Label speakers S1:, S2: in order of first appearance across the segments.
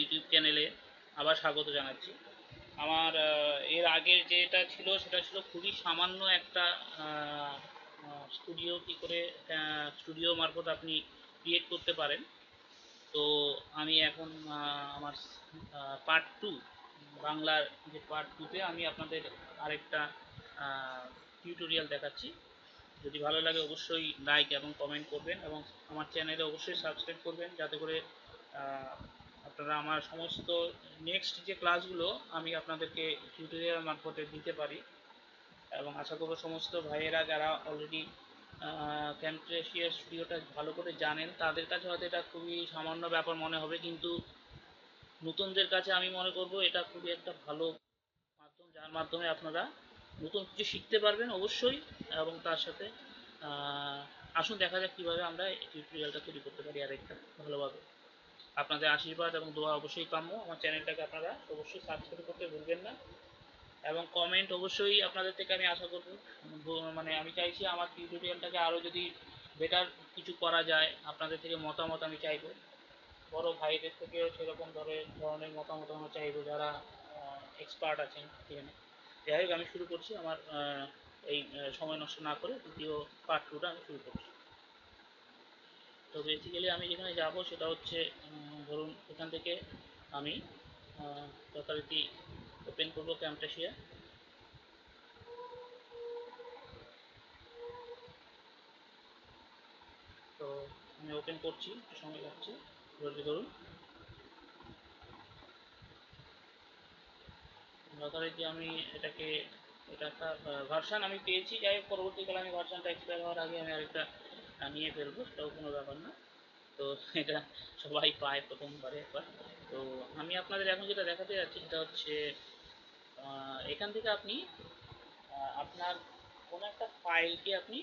S1: YouTube চ্যানেলে আবার স্বাগত জানাচ্ছি। আমার এর আগের যেটা ছিল সেটা ছিল খুবই সামান্য একটা স্টুডিও কী করে স্টুডিও মারফত আপনি ক্রিয়েট করতে পারেন। তো আমি এখন আমার পার্ট টু, বাংলার যে পার্ট টুতে আমি আপনাদের আরেকটা টিউটোরিয়াল দেখাচ্ছি। যদি ভালো লাগে অবশ্যই লাইক এবং কমেন্ট করবেন এবং আমার চ্যানেলে অবশ্যই সাবস্ক্রাইব করবেন, যাতে করে আপনারা আমার সমস্ত নেক্সট যে ক্লাসগুলো আমি আপনাদেরকে টিউটোরিয়াল মারফতে দিতে পারি। এবং আশা করব সমস্ত ভাইয়েরা যারা অলরেডি ক্যামট্রেশিয়া স্টুডিওটা ভালো করে জানেন তাদের কাছে হয়তো এটা খুবই সামান্য ব্যাপার মনে হবে, কিন্তু নতুনদের কাছে আমি মনে করব এটা খুবই একটা ভালো মাধ্যম, যার মাধ্যমে আপনারা নতুন কিছু শিখতে পারবেন অবশ্যই। এবং তার সাথে আসুন দেখা যাক কীভাবে আমরা এই টিউটোরিয়ালটা তৈরি করতে পারি আরেকটা ভালোভাবে। আপনাদের আশীর্বাদ এবং দোয়া অবশ্যই কাম্য। আমার চ্যানেলটাকে আপনারা অবশ্যই সাবস্ক্রাইব করতে ভুলবেন না এবং কমেন্ট অবশ্যই আপনাদের থেকে আমি আশা করব। মানে আমি চাইছি আমার টিউটোরিয়ালটাকে আরও যদি বেটার কিছু করা যায়, আপনাদের থেকে মতামত আমি চাইব। বড় ভাইদের থেকেও সেরকম ধরনের মতামত আমরা চাইব, যারা এক্সপার্ট আছেন এখানে। যাই হোক, আমি শুরু করছি আমার এই সময় নষ্ট না করে দ্বিতীয় পার্ট টুটা আমি শুরু করছি। তো বেসিক্যালি আমি যেখানে যাব সেটা হচ্ছে ধরুন এখান থেকে আমি যথারীতি ওপেন করবো ক্যামটাশিয়া। তো আমি ওপেন করছি, একটু সময় লাগছে, ধৈর্য ধরুন। যথারীতি আমি এটাকে, এটা একটা ভার্সান আমি পেয়েছি। যাই হোক, পরবর্তীকালে আমি ভার্সানটা এক্সপায়ার হওয়ার আগে আমি আরেকটা নিয়ে ফেলবো, সেটাও কোনো ব্যাপার না। তো এটা সবাই পায় প্রথমবারে একবার। তো আমি আপনাদের এখন যেটা দেখাতে যাচ্ছি সেটা হচ্ছে এখান থেকে আপনি আপনার কোনো একটা ফাইলকে আমি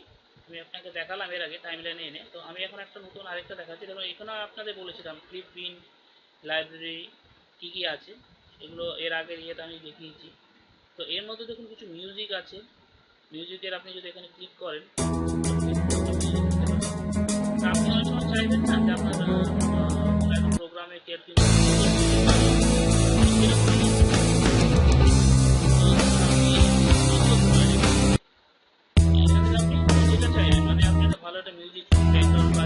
S1: আপনাকে দেখালাম এর আগে টাইমলাইনে এনে। তো আমি এখন একটা নতুন আরেকটা দেখাচ্ছি। দেখুন এখানে আপনাদের বলেছিলাম ক্লিপ বিন লাইব্রেরি কী কী আছে, এগুলো এর আগের ইয়েতে আমি দেখিয়েছি। তো এর মধ্যে দেখুন কিছু মিউজিক আছে। মিউজিকের আপনি যদি এখানে ক্লিক করেন, আপনি অনেক সময় চাইবেন না যে আপনার কোনো প্রোগ্রামে কেয়ার কিন্তু যেটা চাইবেন, মানে আপনি একটা ভালো একটা মিউজিক বা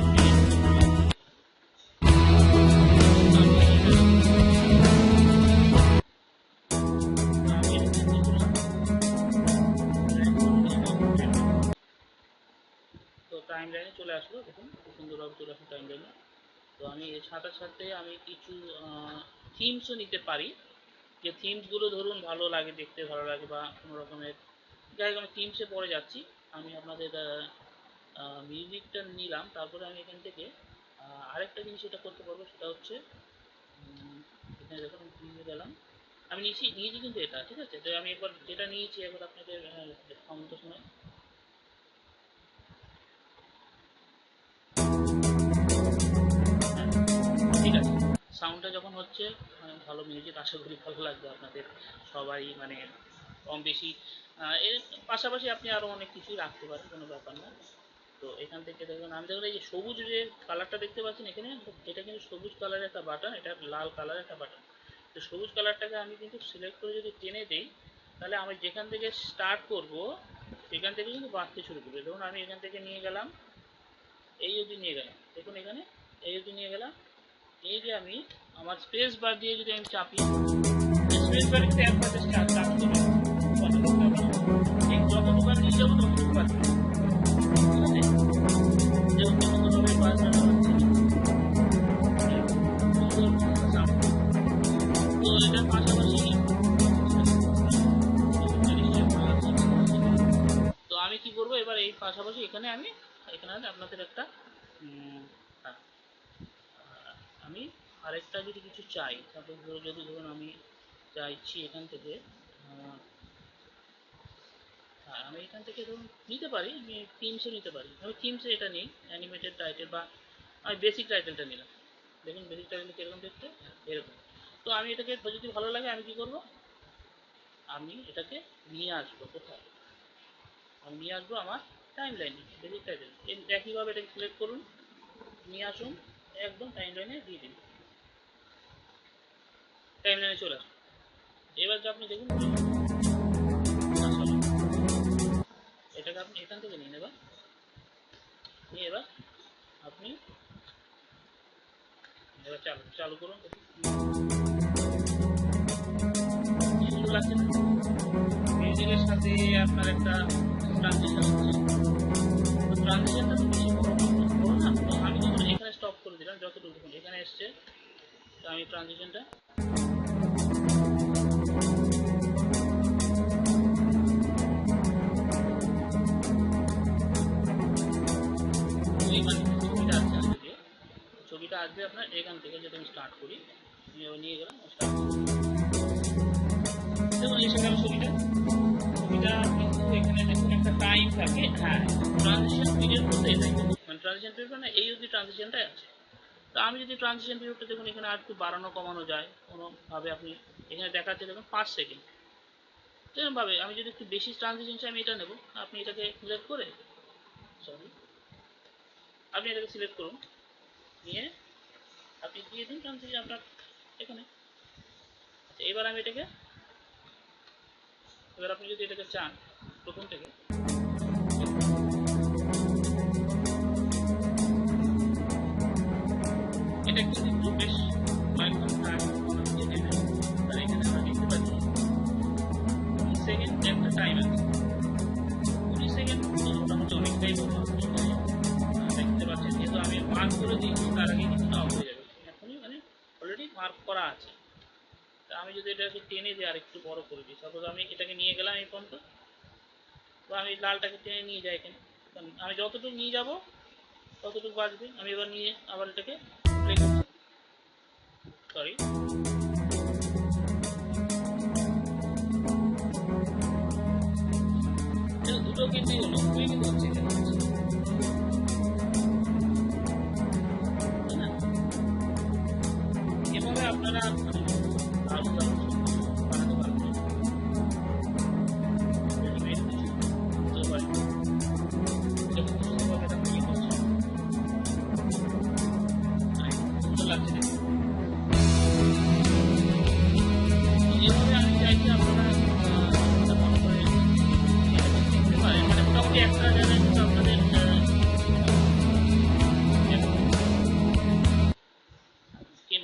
S1: তো টাইম লাইনে চলে আসলো, দেখুন খুব সুন্দরভাবে চলে আসলো টাইম লাইনে। তো আমি এর সাথে সাথে আমি কিছু থিমসও নিতে পারি, যে থিমসগুলো ধরুন ভালো লাগে, দেখতে ভালো লাগে বা কোনো রকমের। যাই হোক, আমি থিমসে পরে যাচ্ছি। আমি আপনাদের মিউজিকটা নিলাম, তারপরে আমি এখান থেকে আরেকটা জিনিস এটা করতে পারবো, সেটা হচ্ছে এখানে দেখুন আমি থিমে গেলাম, আমি নিয়েছি কিন্তু এটা ঠিক আছে। তো আমি একবার যেটা নিয়েছি একবার আপনাদের সাউন্ডটা শোনাই। ঠিক আছে, সাউন্ডটা যখন হচ্ছে ভালো মিউজিক, আশা করি ভালো লাগবে আপনাদের সবাই, মানে কম বেশি। এর পাশাপাশি আপনি আরও অনেক কিছুই রাখতে পারেন, কোনো ব্যাপার না। তো এখান থেকে দেখুন, আমি দেখুন এই যে সবুজ যে কালারটা দেখতে পাচ্ছেন এখানে, এটা কিন্তু সবুজ কালারের একটা বাটন, এটা লাল কালারের একটা বাটন। তো সবুজ কালারটাকে আমি কিন্তু সিলেক্ট করে যদি টেনে দিই, তাহলে আমি যেখান থেকে স্টার্ট করব সেখান থেকে কিন্তু বাড়তে শুরু করবে। ধরুন আমি এখান থেকে নিয়ে গেলাম এই অবধি নিয়ে গেলাম, দেখুন এখানে এই অবধি নিয়ে গেলাম। এই যে আমি আমার স্পেস বার দিয়ে যদি আমি চাপি, স্পেস বার কিন্তু একবার চাপি দেবে, যতটুকু আমি নিয়ে যাবো ততটুকু পাচ্ছি। তো এটার পাশাপাশি তো আমি কি করবো এবার, এই পাশাপাশি এখানে আপনাদের একটা আমি আরেকটা যদি কিছু চাই, তারপর যদি ধরুন আমি চাইছি এখান থেকে আমি এখান থেকে ধরুন নিতে পারি, আমি থিমসে নিতে পারি। আমি থিমসে এটা নিই, অ্যানিমেটেড টাইটেল, বা আমি বেসিক টাইটেলটা নিলাম। দেখুন বেসিক টাইটেল কীরকম দেখতে, এরকম। তো আমি এটাকে যদি ভালো লাগে আমি কি করব, আমি এটাকে নিয়ে আসবো কোথায়, আমি নিয়ে আসবো আমার টাইম লাইনে, বেসিক টাইটেল। একইভাবে এটাকে সিলেক্ট করুন, নিয়ে আসুন, একদম টাইম লাইনে দিয়ে দিন। টাইমলাইনে চলে আসবে। এবার যে আপনি দেখুন এটাকে আপনি এখান থেকে নিন, এবার নিয়ে এবার আপনি এবার চালু চালু করুন। সুন্দর লাগছে না? মিউজিকের সাথে আপনার একটা ট্রানজিশন হচ্ছে, তো ট্রানজিশনটা তো বেশি বড় না, তো আমি যখন এখানে স্টপ করে দিলাম, যতটুকু দেখুন এখানে এসছে, তো আমি ট্রানজিশনটা ছবিটা আসছে না যদিও, ছবিটা আসবে আপনার এখান থেকে, যদি আমি স্টার্ট করি, নিয়ে গেলাম স্টার্ট, দেখুন এসে গেল ছবিটা। ছবিটা কিন্তু এখানে দেখুন একটা টাইম থাকে, হ্যাঁ ট্রানজিশন পিরিয়ড বলতে এটাই, মানে ট্রানজিশন পিরিয়ড মানে এই অবধি ট্রানজিশনটাই আছে। তো আমি যদি ট্রানজিশন পিরিয়ডটা দেখুন এখানে আর একটু বাড়ানো কমানো যায় কোনোভাবে, আপনি এখানে দেখাচ্ছে দেখুন 5 সেকেন্ড, সেরকমভাবে আমি যদি একটু বেশি ট্রানজিশন চাই আমি এটা নেব, আপনি এটাকে সিলেক্ট করে, সরি আপনি এটাকে সিলেক্ট করুন, নিয়ে আপনি দিয়ে দিন ট্রানজিশন আপনার এখানে। আচ্ছা এবার আমি এটাকে, এবার আপনি যদি এটাকে চান প্রথম থেকে, এটা কিন্তু একটু বেশ কয়েকক্ষণ টাইম এখানে, আর এখানে আমরা দেখতে পাচ্ছি 20 সেকেন্ড একটা টাইম আছে, 20 সেকেন্ড মোটামুটি অনেকটাই বলবো, দেখতে পাচ্ছেন যেহেতু আমি মার্ক করে দিয়েছি তার আগে কিছুটা অফ হয়ে যাবে, এখনই মানে অলরেডি মার্ক করা আছে। তা আমি যদি এটাকে টেনে দিই আর একটু বড় করে দিই, সাপোজ আমি এটাকে নিয়ে গেলাম এই পর্যন্ত, তো আমি লালটাকে টেনে নিয়ে যাই এখানে, আমি যতটুকু নিয়ে যাব ততটুকু বাজবে। আমি এবার নিয়ে আবার এটাকে প্লে করছি, সরি দুটো কিন্তু হলো, দুটোই কিন্তু হচ্ছে, এভাবে আপনারা দারুণ দারুণ বানাতে পারবেন, রেডিমেড কিছু করতেও পারেন, দেখুন সুন্দরভাবে এটা তৈরি করছে, সুন্দর লাগছে দেখুন। এভাবে আমি চাইছি আপনারা মনে করেন দেখতে পারেন, মানে মোটামুটি একটা জায়গায় কিন্তু আপনাদের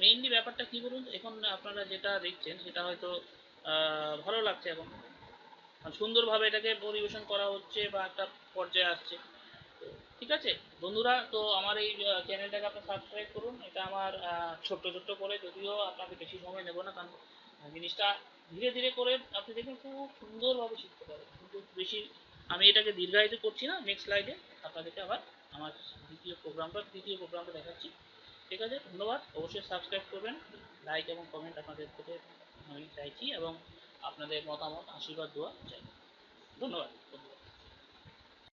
S1: মেইনলি ব্যাপারটা কি বলুন, এখন আপনারা যেটা দেখছেন সেটা হয়তো ভালো লাগছে, এখন সুন্দরভাবে এটাকে পরিবেশন করা হচ্ছে বা একটা পর্যায়ে আসছে। তো ঠিক আছে বন্ধুরা, তো আমার এই চ্যানেলটাকে আপনি সাবস্ক্রাইব করুন, এটা আমার ছোট্ট ছোট্ট করে, যদিও আপনাকে বেশি সময় নেব না, কারণ জিনিসটা ধীরে ধীরে করে আপনি দেখবেন খুব সুন্দরভাবে শিখতে পারবেন, কিন্তু বেশি আমি এটাকে দীর্ঘায়িত করছি না। নেক্সট স্লাইডে আপনাদেরকে আবার আমার দ্বিতীয় প্রোগ্রামটা দেখাচ্ছি। ঠিক আছে, ধন্যবাদ, অবশ্যই সাবস্ক্রাইব করবেন, লাইক এবং কমেন্ট আপনাদের থেকে আমি চাইছি, এবং আপনাদের মতামত আশীর্বাদ দোয়া চাই। ধন্যবাদ বন্ধুরা।